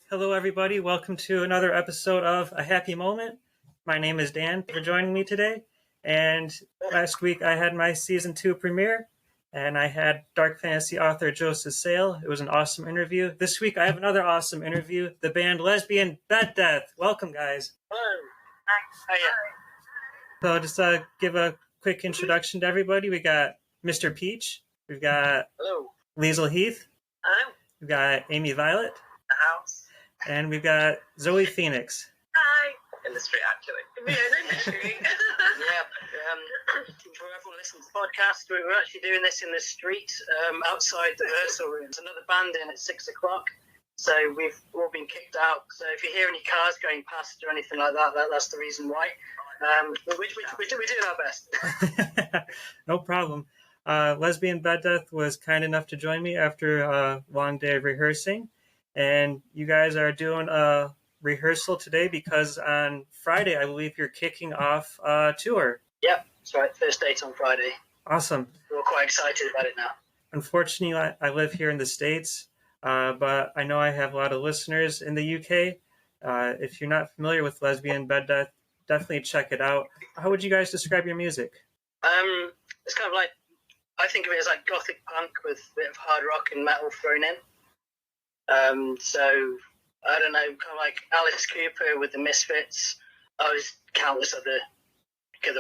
Hello, everybody. Welcome to another episode of A Happy Moment. My name is Dan for joining me today. And last week I had my season 2 premiere, and I had dark fantasy author Joseph Sale. It was an awesome interview. This week I have another awesome interview, the band Lesbian Bed Death. Welcome, guys. Hello. Hiya. So just give a quick introduction to everybody. We got Mr. Peach. We've got Hello. Liesl Heath. Hello. We've got Amy Violet. The house. And we've got Zoe Phoenix. Hi. In the street, actually. Yeah, in the street. For everyone listening to the podcast, we're actually doing this in the street outside the rehearsal room. There's another band in at 6 o'clock, so we've all been kicked out. So if you hear any cars going past or anything like that, that's the reason why. We're doing our best. No problem. Lesbian Bed Death was kind enough to join me after a long day of rehearsing. And you guys are doing a rehearsal today because on Friday, I believe you're kicking off a tour. Yep, that's right. First date on Friday. Awesome. We're quite excited about it now. Unfortunately, I live here in the States, but I know I have a lot of listeners in the UK. If you're not familiar with Lesbian Bed Death, definitely check it out. How would you guys describe your music? It's kind of like, I think of it as like gothic punk with a bit of hard rock and metal thrown in. So, I don't know, kind of like Alice Cooper with the Misfits. There's countless other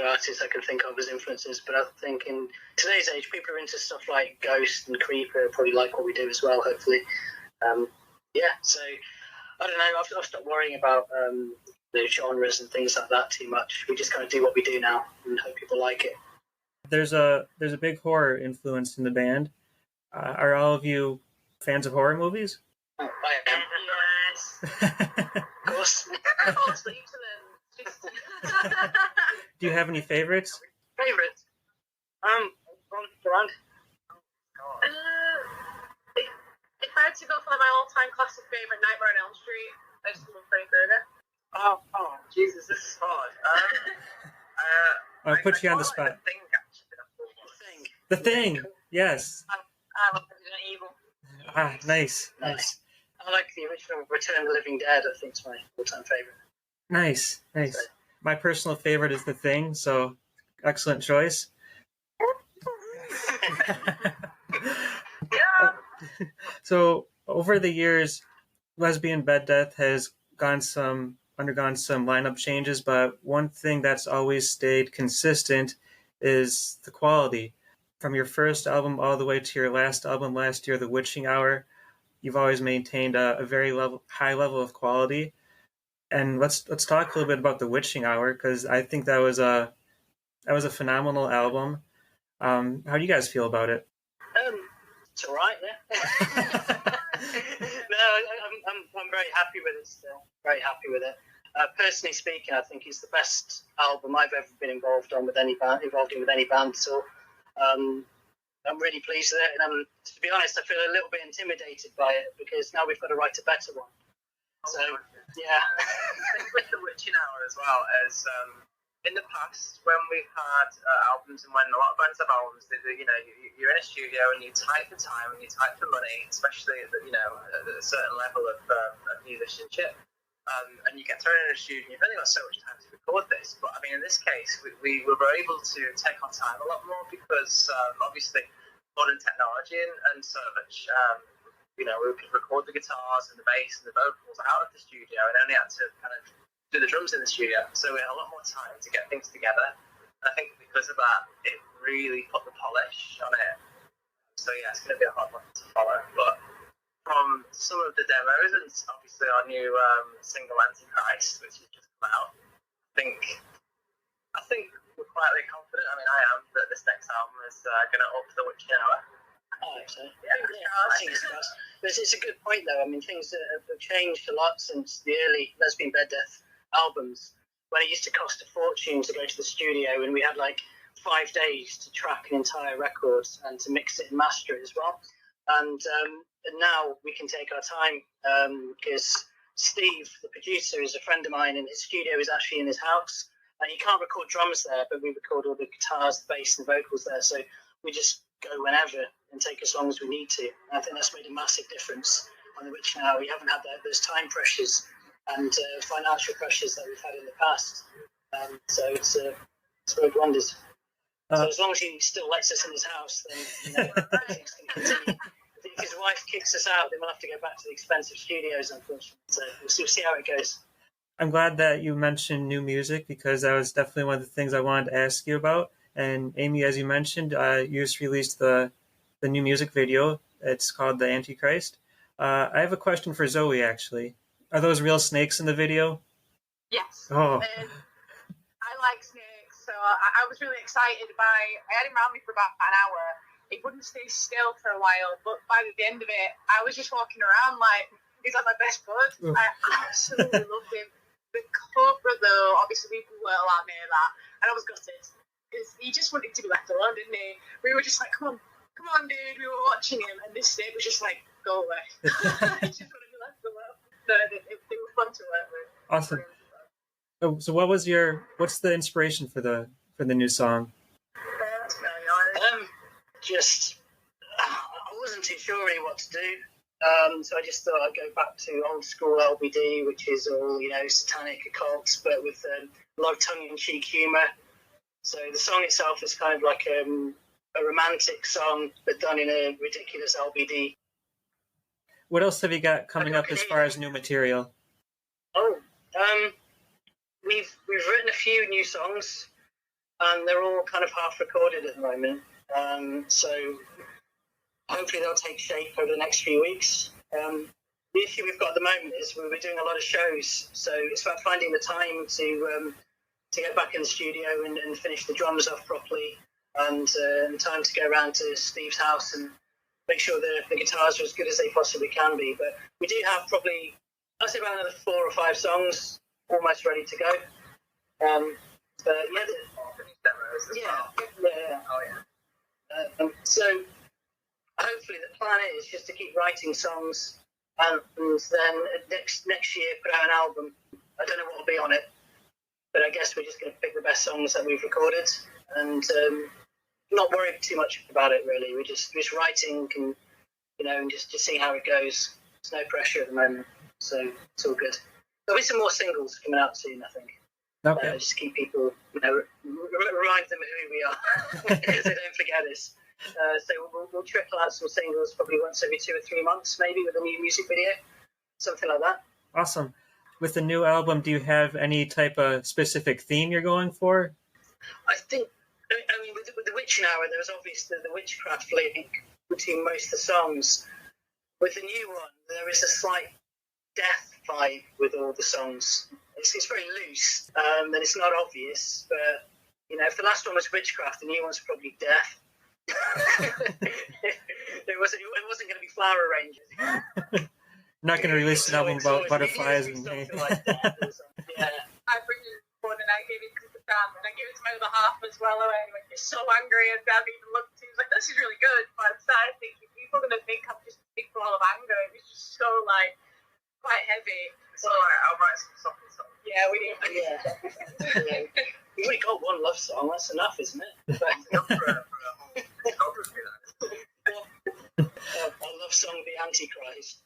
artists I can think of as influences, but I think in today's age, people are into stuff like Ghost and Creeper, probably like what we do as well, hopefully. So, I don't know, I've stopped worrying about the genres and things like that too much. We just kind of do what we do now and hope people like it. There's a big horror influence in the band. Are all of you fans of horror movies? Oh, I am. Yes. Of course. Do you have any favorites? Favorites? Around. If I had to go for my all-time classic favorite, Nightmare on Elm Street, I just love Freddy Krueger. Oh, Jesus, this is hard. I'll put you on the spot. The Thing, actually. The Thing, yes. I love Resident Evil. Nice. I like the original Return of the Living Dead. I think it's my all-time favorite. Nice. My personal favorite is The Thing, so excellent choice. Yeah. So over the years, Lesbian Bed Death has undergone some lineup changes, but one thing that's always stayed consistent is the quality. From your first album all the way to your last album last year, The Witching Hour, you've always maintained a very high level of quality. And let's talk a little bit about The Witching Hour, because I think that was a phenomenal album. How do you guys feel about it? It's all right, yeah. No, I'm very happy with it still. Very happy with it. Personally speaking, I think it's the best album I've ever been involved in with any band. So I'm really pleased with it. And to be honest, I feel a little bit intimidated by it because now we've got to write a better one. So, yeah. I think with The Witching Hour as well, as in the past, when we've had albums and when a lot of bands have albums, you're in a studio and you type for time and you type for money, especially at a certain level of musicianship. And you get thrown in a studio and you've only got so much time to record this. But I mean, in this case, we were able to take our time a lot more because obviously modern technology and such, we could record the guitars and the bass and the vocals out of the studio and only had to kind of do the drums in the studio. So we had a lot more time to get things together. And I think because of that, it really put the polish on it. So yeah, it's going to be a hard one to follow. But from some of the demos and obviously our new single Antichrist, which has just come out, I think we're quietly confident. I mean, I am that this next album is going to up The Witching Hour. I hope so. I think it's a good point, though. I mean, things have changed a lot since the early Lesbian Bed Death albums, when it used to cost a fortune to go to the studio, and we had like 5 days to track an entire record and to mix it and master it as well. And now we can take our time because Steve, the producer, is a friend of mine, and his studio is actually in his house. And you can't record drums there, but we record all the guitars, the bass, and the vocals there. So we just go whenever and take as long as we need to. I think that's made a massive difference on The Witch now, we haven't had those time pressures and financial pressures that we've had in the past. So it's worked wonders. So as long as he still lets us in his house, then things can continue. If his wife kicks us out, then we'll have to go back to the expensive studios, unfortunately. So we'll see how it goes. I'm glad that you mentioned new music because that was definitely one of the things I wanted to ask you about. And Amy, as you mentioned, you just released the new music video. It's called The Antichrist. I have a question for Zoe, actually. Are those real snakes in the video? Yes. Oh. I like snakes, so I was really excited I had him around me for about an hour. He wouldn't stay still for a while, but by the end of it, I was just walking around like he's like my best bud. I absolutely loved him. The cobra, though, obviously we weren't allowed near that, and I was gutted because he just wanted to be left alone, didn't he? We were just like, come on, dude. We were watching him, and this snake was just like, go away. He just wanted to be left alone. No, they were fun to work with. Awesome. So what's the inspiration for the new song? I wasn't too sure really what to do. So I just thought I'd go back to old school LBD, which is all, satanic occult, but with a lot of tongue-in-cheek humour. So the song itself is kind of like a romantic song, but done in a ridiculous LBD. What else have you got coming up as far as new material? We've written a few new songs, and they're all kind of half recorded at the moment. So hopefully they'll take shape over the next few weeks. The issue we've got at the moment is we're doing a lot of shows, so it's about finding the time to get back in the studio and finish the drums off properly, and time to go around to Steve's house and make sure the guitars are as good as they possibly can be. But we do have probably, I'd say, around another 4 or 5 songs almost ready to go. So hopefully the plan is just to keep writing songs, and then next year put out an album. I don't know what will be on it, but I guess we're just going to pick the best songs that we've recorded and not worry too much about it really. We're just writing and just seeing how it goes. There's no pressure at the moment, so it's all good. There'll be some more singles coming out soon, I think. Okay. Just keep people, remind them of who we are, so they don't forget us. So we'll trickle out some singles probably once every 2 or 3 months, maybe, with a new music video, something like that. Awesome. With the new album, do you have any type of specific theme you're going for? I think, with the Witching Hour, there was obviously the witchcraft link between most of the songs. With the new one, there is a slight death vibe with all the songs. It's very loose, and it's not obvious, but if the last one was witchcraft, the new one's probably death. it wasn't going to be flower arrangements. Not going to release an album about butterflies and anything like that. Yeah. I bring in one and I gave it to the Dan, and I gave it to my other half as well. And I went, "You're so angry," and Dan even looked at me. He was like, "This is really good," but I started thinking people are going to think I'm just a big ball of anger. It was just so quite heavy. So I'll write some songs. Yeah, we need. Yeah. You've only got one love song. That's enough, isn't it? For a whole discography, A love song, The Antichrist.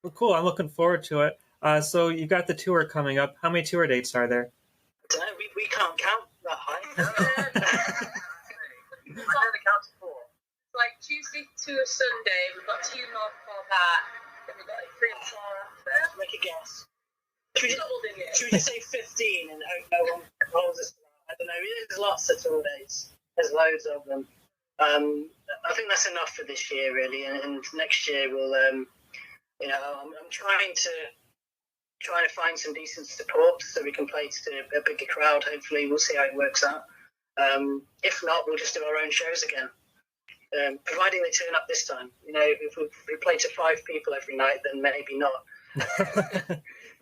Well, cool. I'm looking forward to it. So you got the tour coming up. How many tour dates are there? I don't know, we can't count that high. I nearly counted 4. It's Tuesday to a Sunday. We've got 2 more before that. Then we've got 3 and 4 after. Make a guess. Should we just say 15 and hope no one holds us? I don't know. There's lots of tour dates. There's loads of them. I think that's enough for this year, really. And next year we'll, I'm trying to find some decent support so we can play to a bigger crowd. Hopefully, we'll see how it works out. If not, we'll just do our own shows again. Providing they turn up this time. If we play to 5 people every night, then maybe not.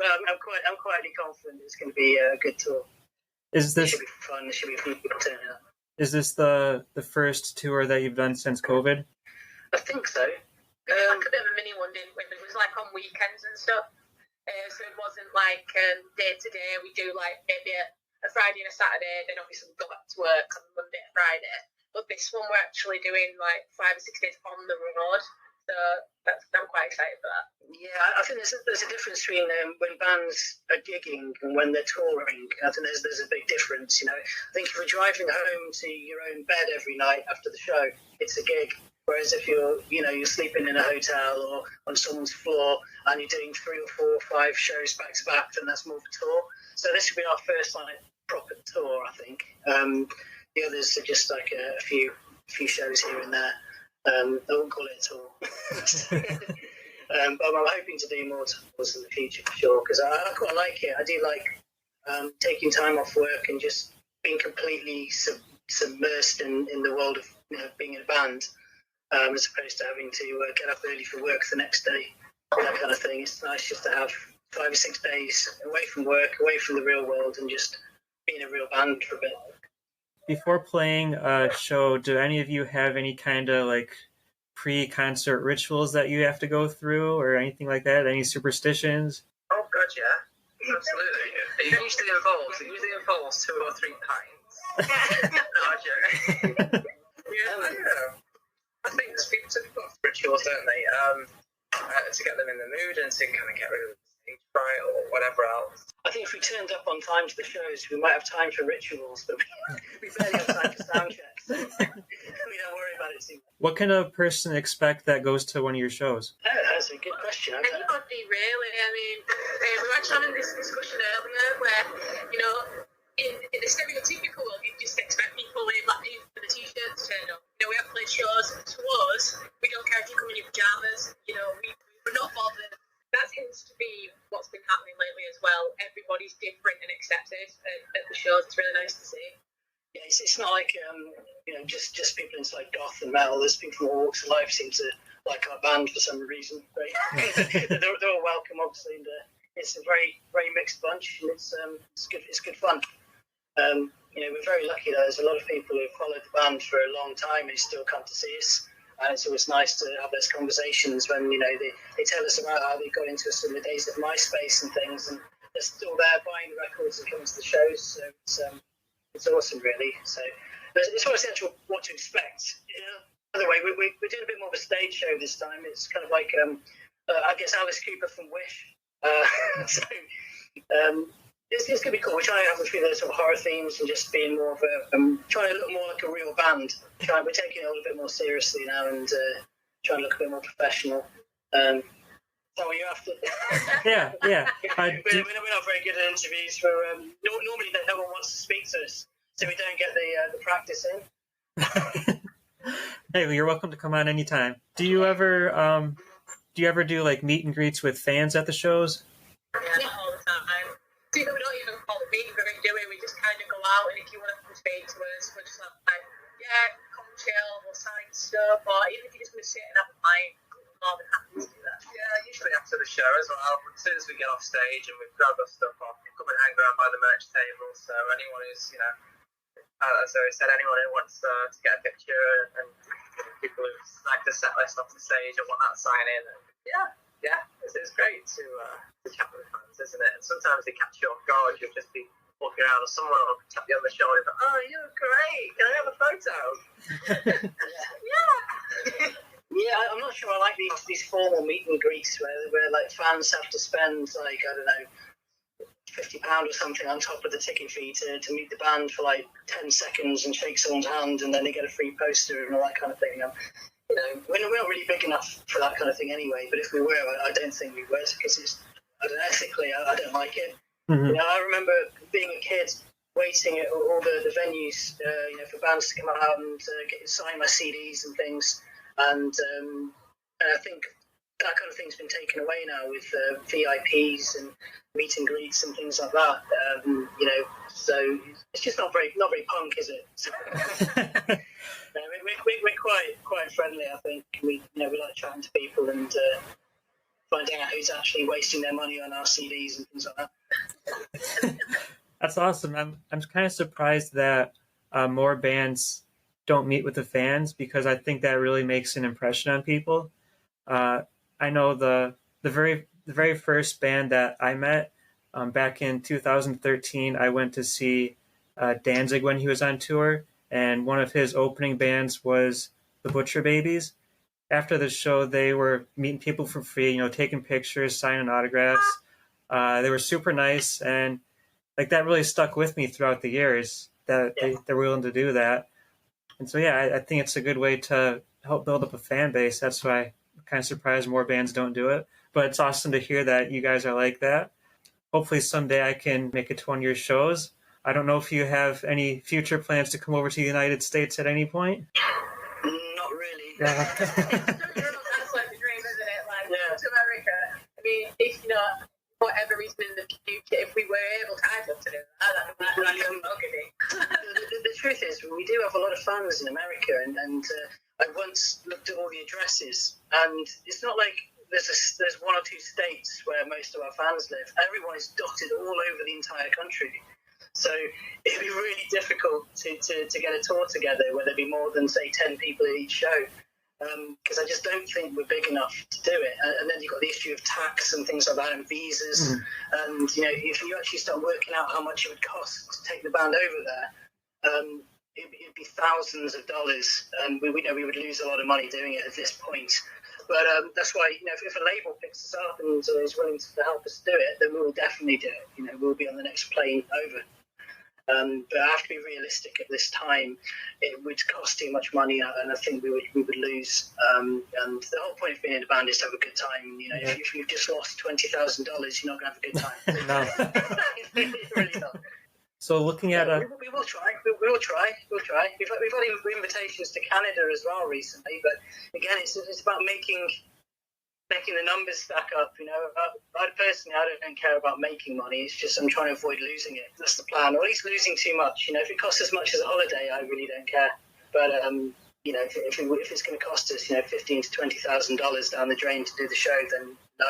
But I'm quietly confident it's going to be a good tour. It should be fun. There should be a few people turning up. Is this the first tour that you've done since COVID? I think so. We did like a bit of a mini one, didn't we? But it was on weekends and stuff. So it wasn't day to day. We do maybe a Friday and a Saturday. Then obviously we go back to work on Monday and Friday. But this one we're actually doing 5 or 6 days on the road. So So I'm quite excited for that. Yeah, I think there's a difference between when bands are gigging and when they're touring. I think there's a big difference. I think if you're driving home to your own bed every night after the show, it's a gig. Whereas if you're sleeping in a hotel or on someone's floor and you're doing 3 or 4 or 5 shows back to back, then that's more of a tour. So this will be our first proper tour, I think. The others are just like a few shows here and there. I wouldn't call it a tour. But I'm hoping to do more tours in the future for sure, because I quite like it. I do like taking time off work and just being completely submersed in the world of being in a band, as opposed to having to get up early for work the next day, that kind of thing. It's nice just to have 5 or 6 days away from work, away from the real world, and just be in a real band for a bit. Before playing a show, do any of you have any kind of pre-concert rituals that you have to go through or anything like that? Any superstitions? Oh god, yeah, absolutely. It usually involves 2 or 3 pints. No, yeah, I don't know. I think people have rituals, don't they? To get them in the mood and to kind of get rid of the stage fright or whatever else. I think if we turned up on time to the shows, we might have time for rituals, but we barely have time for sound checks. We don't worry about it too much. What can a person expect that goes to one of your shows? Oh, that's a good question. Anybody, really. I mean, we were actually having this discussion earlier where, in the stereotypical world, you just expect people in the t-shirts to turn up. We have played shows. To us, we don't care if you come in your pajamas. We're not bothered. That seems to be what's been happening lately as well. Everybody's different and accepted at the shows. It's really nice to see. Yeah, it's not like just people inside goth and metal. There's people from all walks of life seem to like our band for some reason. Right? they're all welcome, obviously, and it's a very very mixed bunch, and it's good. It's good fun. We're very lucky that there's a lot of people who have followed the band for a long time and still come to see us. And it's always nice to have those conversations when they tell us about how they got into us in the days of MySpace and things, and they're still there buying the records and coming to the shows. So it's awesome, really. So as far as the actual what to expect, by the way, we're doing a bit more of a stage show this time. It's kind of like I guess Alice Cooper from Wish. It's going to be cool. We're trying to have a few of those sort of horror themes and just being more of trying to look more like a real band. We're taking it a little bit more seriously now and trying to look a bit more professional. Is that what you're after? Yeah. We're not very good at interviews. Normally no one wants to speak to us, so we don't get the practice in. Hey, well, you're welcome to come on anytime. Do you ever do meet and greets with fans at the shows? Yeah, all the time. We don't even call it meet and greet, do we? We just kind of go out, and if you want to come speak to us, we're just like, yeah, come chill, we'll sign stuff, or even if you just want to sit and have a pint, we're more than happy to do that. Yeah, usually after the show as well, as soon as we get off stage and we've grabbed our stuff off, we come and hang around by the merch table, so anyone who's, as I said, anyone who wants to get a picture and people who've snagged a set list off the stage and want that sign in, yeah, it's great to chat with fans, isn't it? And sometimes they catch you off guard. You'll just be walking around, and someone will tap you on the shoulder and go, "Oh, you're great! Can I have a photo?" Yeah, I'm not sure I like these formal meet and greets where fans have to spend £50 or something on top of the ticket fee to meet the band for 10 seconds and shake someone's hand, and then they get a free poster and all that kind of thing. We're not really big enough for that kind of thing anyway, but if we were, I don't think we would, because ethically, I don't like it. Mm-hmm. I remember being a kid waiting at all the venues, for bands to come out and sign my CDs and things, and I think that kind of thing's been taken away now with VIPs and meet and greets and things like that. So it's just not very punk, is it? We're quite friendly. I think we like chatting to people and finding out who's actually wasting their money on our CDs and things like that. That's awesome. I'm kind of surprised that more bands don't meet with the fans, because I think that really makes an impression on people. I know the very first band that I met back in 2013. I went to see Danzig when he was on tour, and one of his opening bands was the Butcher Babies. after the show, they were meeting people for free, taking pictures, signing autographs. They were super nice, and like that really stuck with me throughout the years that they're willing to do that. And so, yeah, I think it's a good way to help build up a fan base. That's why I'm kind of surprised more bands don't do it. But it's awesome to hear that you guys are like that. Hopefully someday I can make it to one of your shows. I don't know if you have any future plans to come over to the United States at any point. Not really. Yeah. That's like the dream, isn't it? Like, to America. I mean, if whatever reason in the future, if we were able to, I'd love to do that. The truth is, we do have a lot of fans in America, and I once looked at all the addresses, and it's not like there's one or two states where most of our fans live. Everyone is dotted all over the entire country. So it'd be really difficult to get a tour together where there'd be more than, say, 10 people at each show. Because I just don't think we're big enough to do it. And then you've got the issue of tax and things like that, and visas. And, if you actually start working out how much it would cost to take the band over there, it'd be thousands of dollars. And we know we would lose a lot of money doing it at this point. But that's why, if a label picks us up and is willing to help us do it, then we will definitely do it. We'll be on the next plane over. But I have to be realistic at this time. It would cost too much money, and I think we would lose. And the whole point of being in a band is to have a good time. If you've just lost $20,000, you're not going to have a good time. No. Really not. So looking at we will try. We'll try. We've had invitations to Canada as well recently, but again, it's about making the numbers stack up. I personally, I don't care about making money. It's just I'm trying to avoid losing it. That's the plan, or at least losing too much. If it costs as much as a holiday, I really don't care. But if it's going to cost us, $15,000 to $20,000 down the drain to do the show, then no,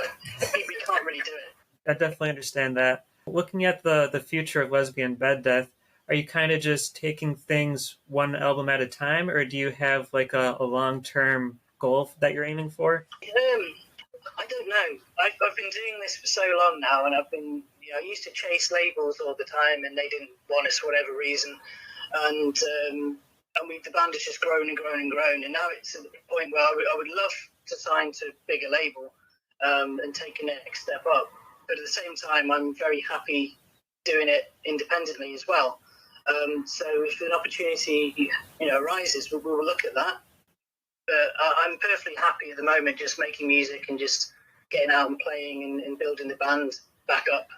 we can't really do it. I definitely understand that. Looking at the future of Lesbian Bed Death, are you kind of just taking things one album at a time, or do you have like a long-term goal that you're aiming for? I don't know. I've been doing this for so long now, and I've been, I used to chase labels all the time, and they didn't want us for whatever reason, and the band has just grown and grown and grown, and now it's at the point where I would love to sign to a bigger label and take a next step up, but at the same time, I'm very happy doing it independently as well. So if an opportunity, arises, we'll look at that. But I'm perfectly happy at the moment just making music and just getting out and playing and building the band back up.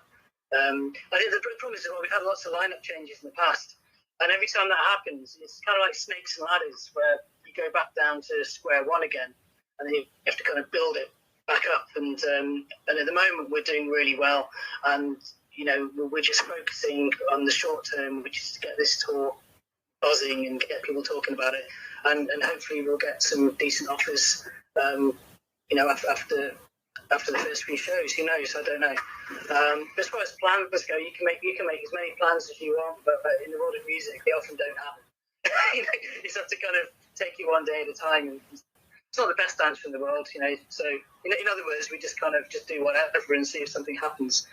I think the problem is that we've had lots of lineup changes in the past, and every time that happens, it's kind of like snakes and ladders, where you go back down to square one again, and then you have to kind of build it back up. And at the moment, we're doing really well, and we're just focusing on the short term, which is to get this tour buzzing and get people talking about it. And hopefully we'll get some decent offers, after the first few shows. Who knows? I don't know. But as far as plans go, you can make as many plans as you want, but in the world of music, they often don't happen. You just have to kind of take it one day at a time. And it's not the best answer in the world, So in other words, we just kind of just do whatever and see if something happens.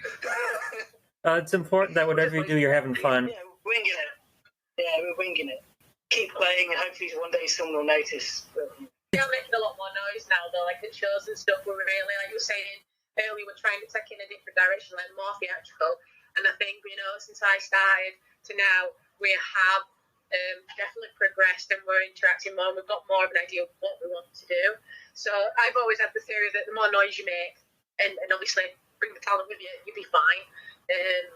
It's important that whatever you do, you're having fun. Yeah, we're winging it. Yeah, we're winging it. Keep playing, and hopefully one day someone will notice. We are making a lot more noise now, though, like at shows and stuff. We're really, like you were saying earlier, we're trying to take in a different direction, like more theatrical. And I think, since I started to now, we have definitely progressed and we're interacting more. We've got more of an idea of what we want to do. So I've always had the theory that the more noise you make, and obviously bring the talent with you, you'll be fine.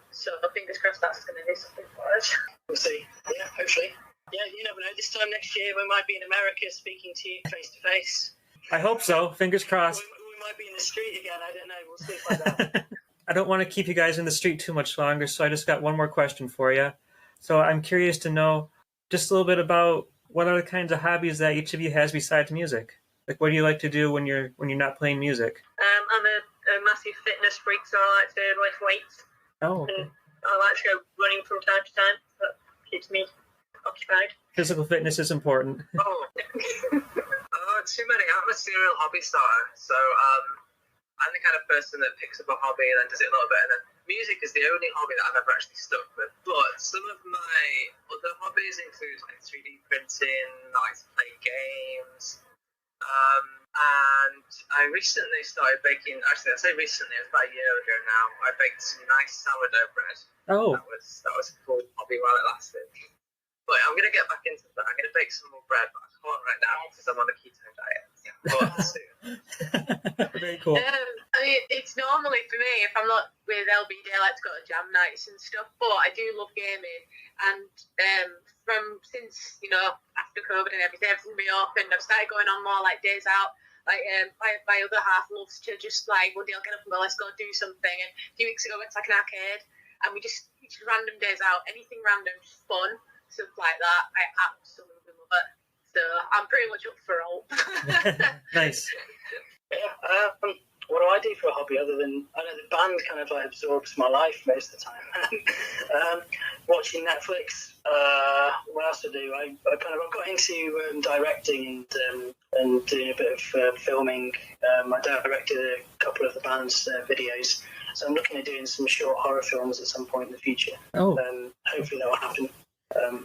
So fingers crossed that's going to do something for us. We'll see. Yeah, hopefully. Yeah, you never know. This time next year, we might be in America speaking to you face to face. I hope so. Fingers crossed. We might be in the street again. I don't know. We'll see about that. I don't want to keep you guys in the street too much longer, so I just got one more question for you. So I'm curious to know just a little bit about what are the kinds of hobbies that each of you has besides music. Like, what do you like to do when you're not playing music? I'm a massive fitness freak, so I like to lift weights. Oh. Okay. And I like to go running from time to time. That keeps me occupied. Physical fitness is important. Too many. I'm a serial hobby starter, so I'm the kind of person that picks up a hobby and then does it a little bit, and then music is the only hobby that I've ever actually stuck with. But some of my other hobbies include like 3D printing. I like to play games. And I recently started baking. Actually, I say recently. It was about a year ago now. I baked some nice sourdough bread. Oh, That was a cool hobby while it lasted. But I'm gonna get back into that. I'm gonna bake some more bread, but I can't right now because I'm on a keto diet. But soon. very cool. I mean, it's normally for me, if I'm not with LBD, I like to go to jam nights and stuff, but I do love gaming. And since, after COVID and everything reopened, I've started going on more like days out. Like, my other half loves to just like, one day I'll get up and go, let's go do something. And a few weeks ago, we went to like an arcade, and we just random days out, anything random, just fun, stuff like that. I absolutely love it. So I'm pretty much up for all. Nice. Yeah, what do I do for a hobby other than, I know the band kind of like absorbs my life most of the time. Watching Netflix. What else do I do? I got into directing and doing a bit of filming. I directed a couple of the band's videos, so I'm looking at doing some short horror films at some point in the future. Oh, Hopefully that will happen.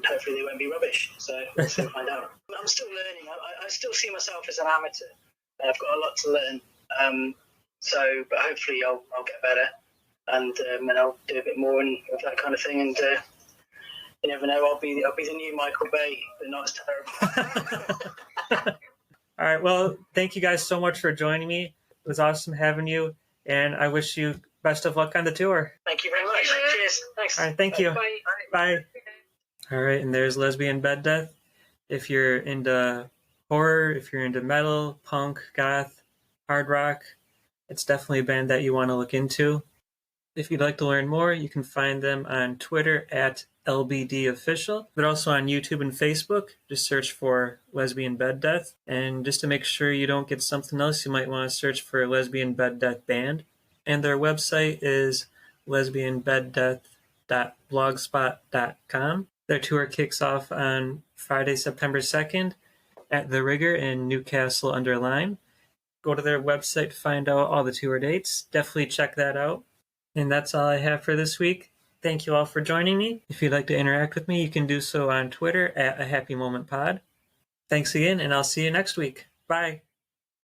Hopefully they won't be rubbish, so we'll soon find out. I'm still learning. I still see myself as an amateur. I've got a lot to learn. But hopefully I'll get better, and I'll do a bit more of that kind of thing. And you never know, I'll be the new Michael Bay, but not as terrible. all right. Well, thank you guys so much for joining me. It was awesome having you, and I wish you best of luck on the tour. Thank you very much. Cheers. Thanks. All right. Thank you. Bye. Bye. All right. And there's Lesbian Bed Death. If you're into horror, if you're into metal, punk, goth, hard rock, it's definitely a band that you want to look into. If you'd like to learn more, you can find them on Twitter at LBDofficial. They're also on YouTube and Facebook. Just search for Lesbian Bed Death. And just to make sure you don't get something else, you might want to search for Lesbian Bed Death Band. And their website is lesbianbeddeath.blogspot.com. Their tour kicks off on Friday, September 2nd at The Rigger in Newcastle under Lyme. Go to their website to find out all the tour dates. Definitely check that out. And that's all I have for this week. Thank you all for joining me. If you'd like to interact with me, you can do so on Twitter at A Happy Moment Pod. Thanks again, and I'll see you next week. Bye.